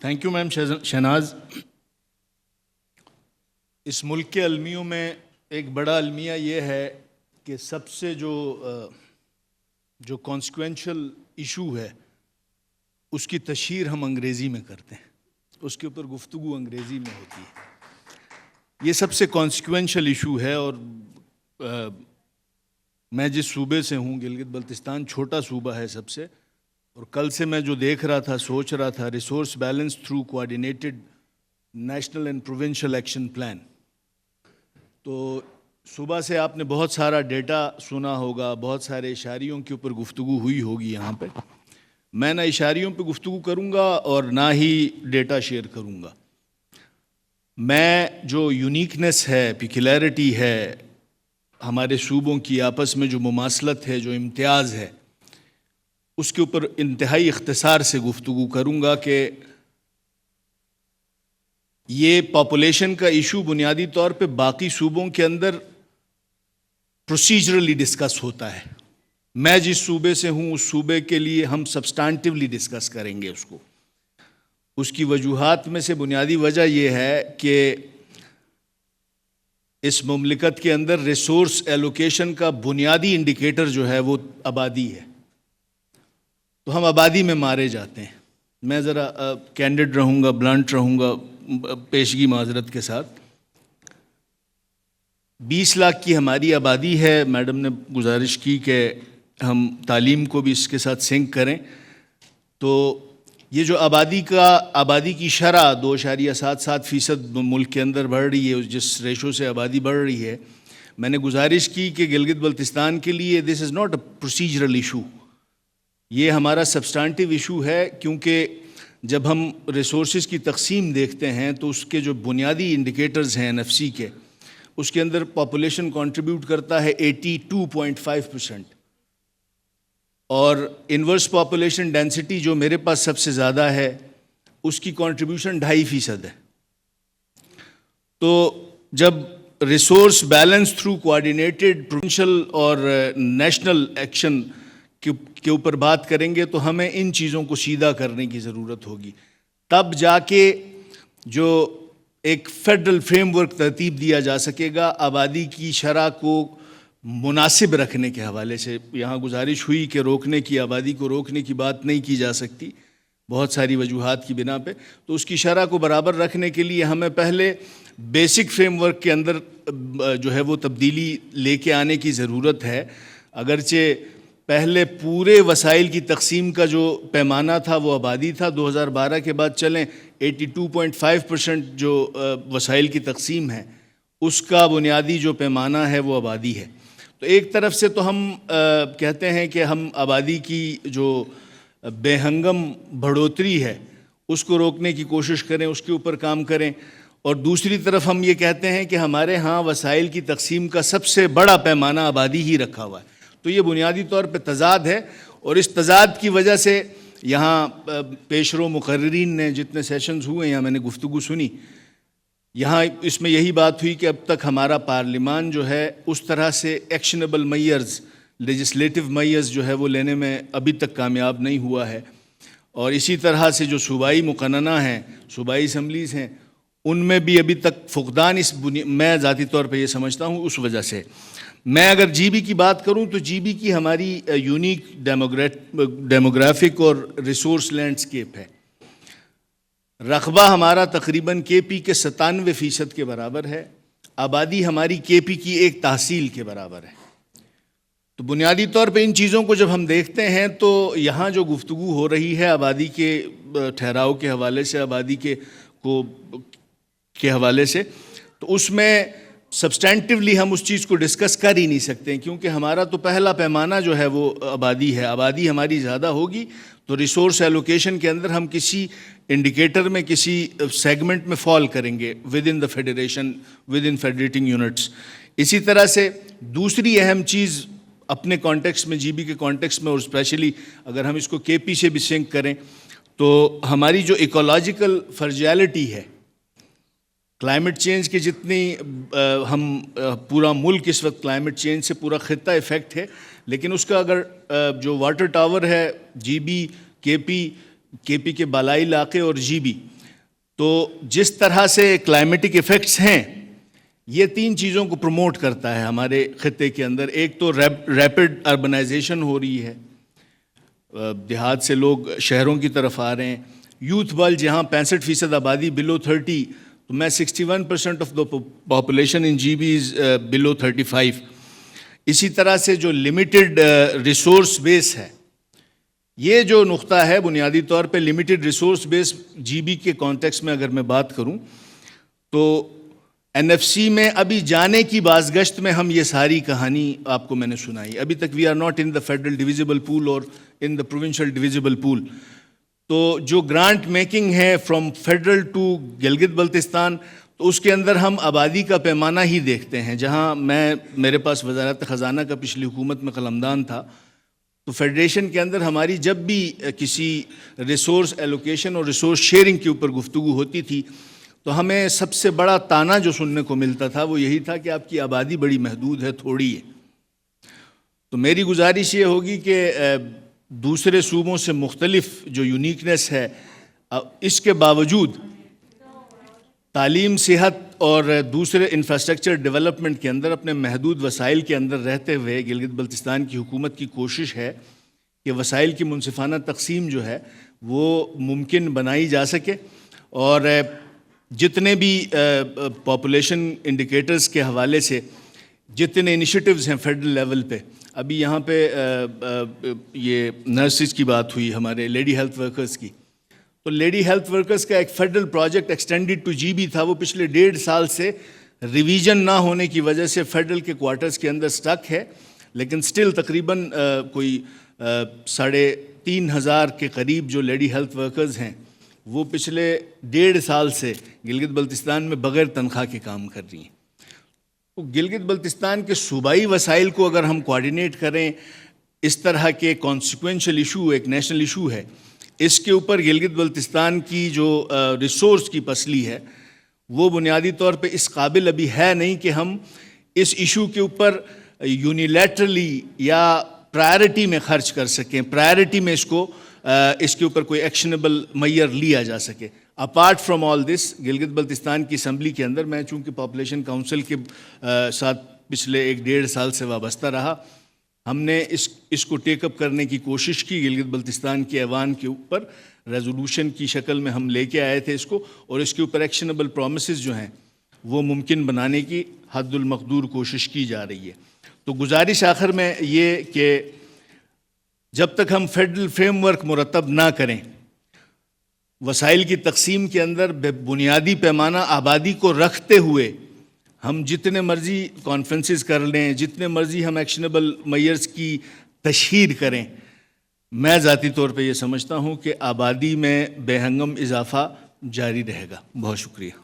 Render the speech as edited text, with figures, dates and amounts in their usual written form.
Thank you ma'am Shahnaz. اس ملک کے المیوں میں ایک بڑا المیہ یہ ہے کہ سب سے جو کانسیکوینشل ایشو ہے اس کی تشہیر ہم انگریزی میں کرتے ہیں، اس کے اوپر گفتگو انگریزی میں ہوتی ہے. یہ سب سے کانسیکوینشل ایشو ہے. اور میں جس صوبے سے ہوں، گلگت بلتستان چھوٹا صوبہ ہے سب سے، اور کل سے میں جو دیکھ رہا تھا، سوچ رہا تھا، resource balance through کوآرڈینیٹڈ national and provincial action plan. تو صبح سے آپ نے بہت سارا ڈیٹا سنا ہوگا، بہت سارے اشاریوں کے اوپر گفتگو ہوئی ہوگی. یہاں پہ میں نہ اشاریوں پہ گفتگو کروں گا اور نہ ہی ڈیٹا شیئر کروں گا. میں جو یونیکنس ہے، پیکولیرٹی ہے، ہمارے صوبوں کی آپس میں جو مماثلت ہے، جو امتیاز ہے، اس کے اوپر انتہائی اختصار سے گفتگو کروں گا کہ یہ پاپولیشن کا ایشو بنیادی طور پہ باقی صوبوں کے اندر پروسیجرلی ڈسکس ہوتا ہے. میں جس صوبے سے ہوں اس صوبے کے لیے ہم سبسٹانٹیولی ڈسکس کریں گے اس کو. اس کی وجوہات میں سے بنیادی وجہ یہ ہے کہ اس مملکت کے اندر ریسورس ایلوکیشن کا بنیادی انڈیکیٹر جو ہے وہ آبادی ہے. تو ہم آبادی میں مارے جاتے ہیں. میں ذرا کینڈڈ رہوں گا، بلنٹ رہوں گا پیشگی معذرت کے ساتھ. 20 لاکھ کی ہماری آبادی ہے. میڈم نے گزارش کی کہ ہم تعلیم کو بھی اس کے ساتھ سنک کریں. تو یہ جو آبادی کی شرح 2.77% ملک کے اندر بڑھ رہی ہے، جس ریشو سے آبادی بڑھ رہی ہے، میں نے گزارش کی کہ گلگت بلتستان کے لیے this is not a procedural issue, یہ ہمارا سبسٹانٹیو ایشو ہے. کیونکہ جب ہم ریسورسز کی تقسیم دیکھتے ہیں تو اس کے جو بنیادی انڈیکیٹرز ہیں NFC کے، اس کے اندر پاپولیشن کنٹریبیوٹ کرتا ہے 82.5%، اور انورس پاپولیشن ڈینسٹی جو میرے پاس سب سے زیادہ ہے اس کی کنٹریبیوشن 2.5% ہے. تو جب ریسورس بیلنس تھرو کوآرڈینیٹڈ پروونشل اور نیشنل ایکشن کے اوپر بات کریں گے تو ہمیں ان چیزوں کو سیدھا کرنے کی ضرورت ہوگی. تب جا کے جو ایک فیڈرل فریم ورک ترتیب دیا جا سکے گا آبادی کی شرح کو مناسب رکھنے کے حوالے سے. یہاں گزارش ہوئی کہ روکنے کی، آبادی کو روکنے کی بات نہیں کی جا سکتی بہت ساری وجوہات کی بنا پہ. تو اس کی شرح کو برابر رکھنے کے لیے ہمیں پہلے بیسک فریم ورک کے اندر جو ہے وہ تبدیلی لے کے آنے کی ضرورت ہے. اگرچہ پہلے پورے وسائل کی تقسیم کا جو پیمانہ تھا وہ آبادی تھا، 2012 کے بعد چلیں 82.5% جو وسائل کی تقسیم ہے اس کا بنیادی جو پیمانہ ہے وہ آبادی ہے. تو ایک طرف سے تو ہم کہتے ہیں کہ ہم آبادی کی جو بے ہنگم بڑھوتری ہے اس کو روکنے کی کوشش کریں، اس کے اوپر کام کریں. اور دوسری طرف ہم یہ کہتے ہیں کہ ہمارے ہاں وسائل کی تقسیم کا سب سے بڑا پیمانہ آبادی ہی رکھا ہوا ہے. تو یہ بنیادی طور پہ تضاد ہے، اور اس تضاد کی وجہ سے یہاں پیشرو مقررین نے جتنے سیشنز ہوئے یا میں نے گفتگو سنی، یہاں اس میں یہی بات ہوئی کہ اب تک ہمارا پارلیمان جو ہے اس طرح سے ایکشنیبل میئرز، لیجسلیٹو میئرز جو ہے وہ لینے میں ابھی تک کامیاب نہیں ہوا ہے. اور اسی طرح سے جو صوبائی مقننہ ہیں، صوبائی اسمبلیز ہیں، ان میں بھی ابھی تک فقدان میں ذاتی طور پہ یہ سمجھتا ہوں اس وجہ سے. میں اگر جی بی کی بات کروں تو جی بی کی ہماری یونیک ڈیموگرافک اور ریسورس لینڈسکیپ ہے. رقبہ ہمارا تقریباً کے پی کے 97% کے برابر ہے. آبادی ہماری کے پی کی ایک تحصیل کے برابر ہے. تو بنیادی طور پہ ان چیزوں کو جب ہم دیکھتے ہیں تو یہاں جو گفتگو ہو رہی ہے آبادی کے ٹھہراؤ کے حوالے سے، آبادی کے حوالے سے، تو اس میں سبسٹینٹیولی ہم اس چیز کو ڈسکس کر ہی نہیں سکتے، کیونکہ ہمارا تو پہلا پیمانہ جو ہے وہ آبادی ہے. آبادی ہماری زیادہ ہوگی تو ریسورس ایلوکیشن کے اندر ہم کسی انڈیکیٹر میں، کسی سیگمنٹ میں فال کریں گے with in the federation, with in federating units. اسی طرح سے دوسری اہم چیز اپنے کانٹیکس میں، جی بی کے کانٹیکس میں، اور اسپیشلی اگر ہم اس کو کے پی سے بھی سنک کریں تو ہماری جو ایکولوجیکل فرجیلٹی ہے، کلائمیٹ چینج کی جتنی ہم پورا ملک اس وقت کلائمیٹ چینج سے پورا خطہ افیکٹ ہے، لیکن اس کا اگر جو واٹر ٹاور ہے جی بی، کے پی کے بالائی علاقے اور جی بی، تو جس طرح سے کلائمیٹک ایفیکٹس ہیں یہ 3 چیزوں کو پروموٹ کرتا ہے ہمارے خطے کے اندر. ایک تو ریپڈ اربنائزیشن ہو رہی ہے, دیہات سے لوگ شہروں کی طرف آ رہے ہیں. یوتھ بل جہاں 65% آبادی بلو 30, تو میں 61% of the population in G B is below 35. اسی طرح سے جو لمیٹڈ ریسورس بیس ہے, یہ جو نقطہ ہے بنیادی طور پہ لمیٹڈ ریسورس بیس جی بی کے کانٹیکس میں اگر میں بات کروں تو این ایف سی میں ابھی جانے کی بازگشت میں ہم یہ ساری کہانی آپ کو میں نے سنائی. ابھی تک we are not in the federal divisible pool اور in the provincial divisible pool. تو جو گرانٹ میکنگ ہے from federal to Gilgit Baltistan, تو اس کے اندر ہم آبادی کا پیمانہ ہی دیکھتے ہیں. جہاں میرے پاس وزارت خزانہ کا پچھلی حکومت میں قلمدان تھا, تو فیڈریشن کے اندر ہماری جب بھی کسی ریسورس ایلوکیشن اور ریسورس شیئرنگ کے اوپر گفتگو ہوتی تھی تو ہمیں سب سے بڑا تانا جو سننے کو ملتا تھا وہ یہی تھا کہ آپ کی آبادی بڑی محدود ہے, تھوڑی ہے. تو میری گزارش یہ ہوگی کہ دوسرے صوبوں سے مختلف جو یونیکنیس ہے, اس کے باوجود تعلیم, صحت اور دوسرے انفراسٹرکچر ڈیولپمنٹ کے اندر اپنے محدود وسائل کے اندر رہتے ہوئے گلگت بلتستان کی حکومت کی کوشش ہے کہ وسائل کی منصفانہ تقسیم جو ہے وہ ممکن بنائی جا سکے. اور جتنے بھی پاپولیشن انڈیکیٹرز کے حوالے سے جتنے انیشیٹوز ہیں فیڈرل لیول پہ, ابھی یہاں پہ یہ نرسز کی بات ہوئی, ہمارے لیڈی ہیلتھ ورکرز کی, تو لیڈی ہیلتھ ورکرز کا ایک federal project extended to G B تھا, وہ پچھلے 1.5 سال سے ریویژن نہ ہونے کی وجہ سے فیڈرل کے کوارٹرز کے اندر سٹک ہے. لیکن سٹل تقریباً کوئی 3,500 کے قریب جو لیڈی ہیلتھ ورکرز ہیں وہ پچھلے 1.5 سال سے گلگت بلتستان میں بغیر تنخواہ کے کام کر رہی ہیں. تو گلگت بلتستان کے صوبائی وسائل کو اگر ہم کوآرڈینیٹ کریں, اس طرح کے کانسیکوینشل ایشو ایک نیشنل ایشو ہے, اس کے اوپر گلگت بلتستان کی جو ریسورس کی پسلی ہے وہ بنیادی طور پہ اس قابل ابھی ہے نہیں کہ ہم اس ایشو کے اوپر یونیلیٹرلی یا پرائرٹی میں خرچ کر سکیں, پرائرٹی میں اس کے اوپر کوئی ایکشنیبل میئر لیا جا سکے. اپارٹ فرام آل دس, گلگت بلتستان کی اسمبلی کے اندر میں چونکہ پاپولیشن کاؤنسل کے ساتھ پچھلے 1.5 سال سے وابستہ رہا, ہم نے اس کو ٹیک اپ کرنے کی کوشش کی. گلگت بلتستان کے ایوان کے اوپر ریزولوشن کی شکل میں ہم لے کے آئے تھے اس کو, اور اس کے اوپر ایکشنیبل پرومسز جو ہیں وہ ممکن بنانے کی حد المقدور کوشش کی جا رہی ہے. تو گزارش آخر میں یہ کہ جب تک ہم فیڈرل فریم ورک مرتب نہ کریں, وسائل کی تقسیم کے اندر بنیادی پیمانہ آبادی کو رکھتے ہوئے ہم جتنے مرضی کانفرنسز کر لیں, جتنے مرضی ہم ایکشنیبل میئرز کی تشہیر کریں, میں ذاتی طور پہ یہ سمجھتا ہوں کہ آبادی میں بے ہنگم اضافہ جاری رہے گا. بہت شکریہ.